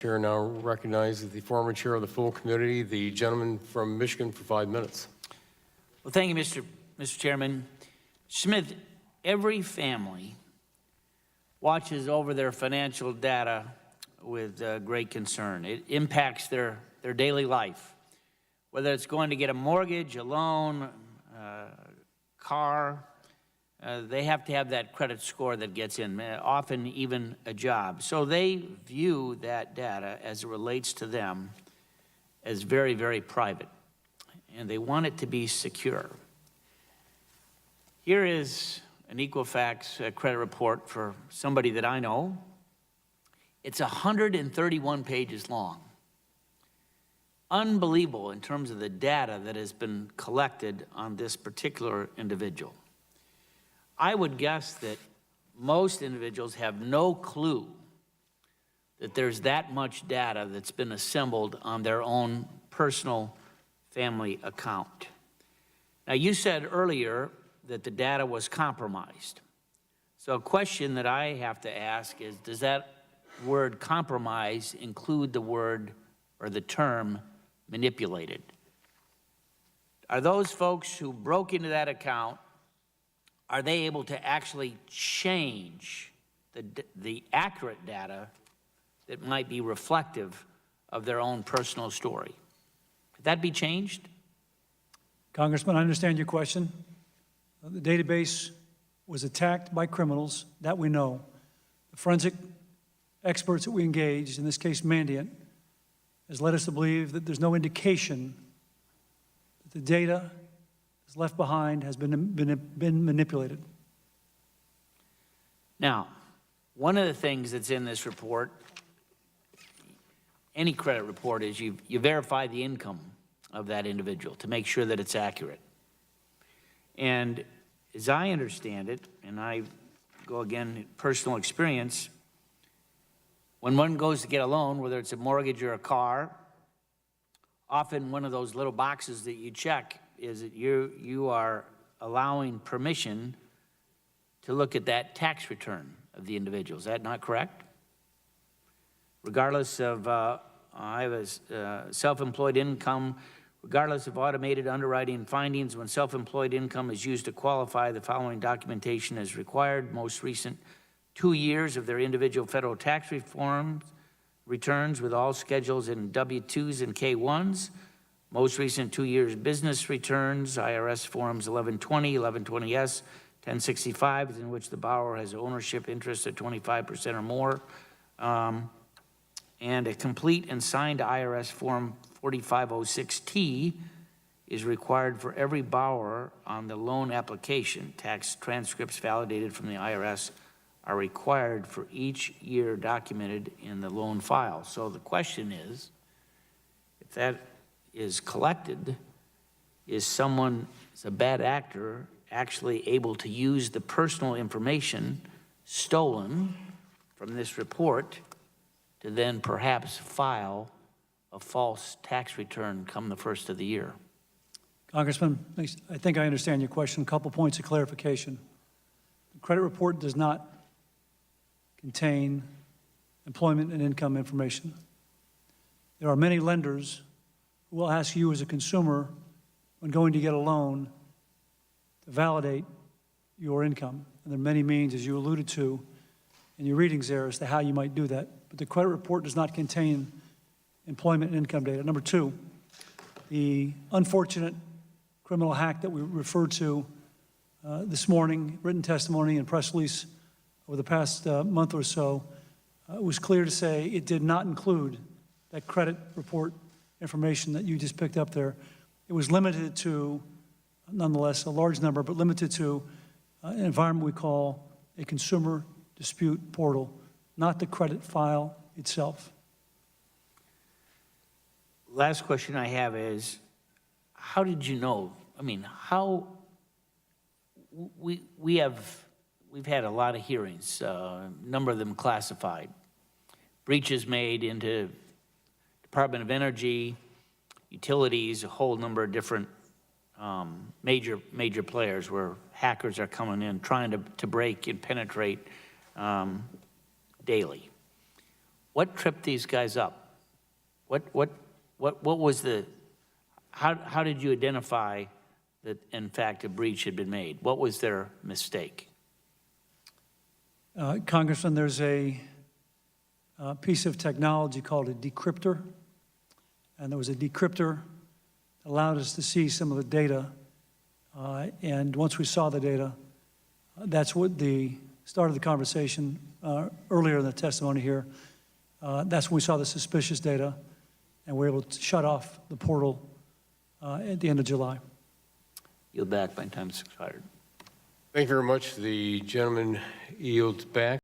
Chair now recognizes the former chair of the full committee, the gentleman from Michigan, for 5 minutes. Well, thank you, Mr. Chairman. Smith, every family watches over their financial data with great concern. It impacts their daily life, whether it's going to get a mortgage, a loan, car. They have to have that credit score that gets in, often even a job. So they view that data as it relates to them as very, very private, and they want it to be secure. Here is an Equifax credit report for somebody that I know. It's 131 pages long. Unbelievable in terms of the data that has been collected on this particular individual. I would guess that most individuals have no clue that there's that much data that's been assembled on their own personal family account. Now, you said earlier that the data was compromised. So a question that I have to ask is, does that word compromise include the word or the term manipulated? Are those folks who broke into that account, are they able to actually change the accurate data that might be reflective of their own personal story? Could that be changed? Congressman, I understand your question. The database was attacked by criminals, that we know. The forensic experts that we engaged, in this case Mandiant, has led us to believe that there's no indication that the data that's left behind has been manipulated. Now, one of the things that's in this report, any credit report, is you verify the income of that individual to make sure that it's accurate. And as I understand it, and I go again, personal experience, when one goes to get a loan, whether it's a mortgage or a car, often one of those little boxes that you check is that you are allowing permission to look at that tax return of the individual. Is that not correct? Regardless of, I have a self-employed income, regardless of automated underwriting findings, when self-employed income is used to qualify, the following documentation is required. Most recent 2 years of their individual federal tax returns with all schedules in W-2s and K-1s. Most recent 2 years business returns, IRS forms 1120, 1120S, 1065, in which the borrower has ownership interest at 25% or more, and a complete and signed IRS form 4506T is required for every borrower on the loan application. Tax transcripts validated from the IRS are required for each year documented in the loan file. So the question is, if that is collected, is a bad actor actually able to use the personal information stolen from this report to then perhaps file a false tax return come the first of the year? Congressman, I think I understand your question. A couple points of clarification. The credit report does not contain employment and income information. There are many lenders who will ask you as a consumer when going to get a loan to validate your income. And there are many means, as you alluded to in your readings there, as to how you might do that. But the credit report does not contain employment and income data. Number two, the unfortunate criminal hack that we referred to this morning, written testimony and press release over the past month or so, was clear to say it did not include that credit report information that you just picked up there. It was limited to, nonetheless, a large number, but limited to an environment we call a consumer dispute portal, not the credit file itself. Last question I have is, how did you know? I mean, how, we've had a lot of hearings, a number of them classified. Breaches made into Department of Energy, utilities, a whole number of different major players where hackers are coming in trying to break and penetrate daily. What tripped these guys up? What was the, how did you identify that, in fact, a breach had been made? What was their mistake? Congressman, there's a piece of technology called a decryptor, and there was a decryptor that allowed us to see some of the data, and once we saw the data, that's what the start of the conversation earlier in the testimony here. That's when we saw the suspicious data, and we were able to shut off the portal at the end of July. Yield back, my time's expired. Thank you very much. The gentleman yields back.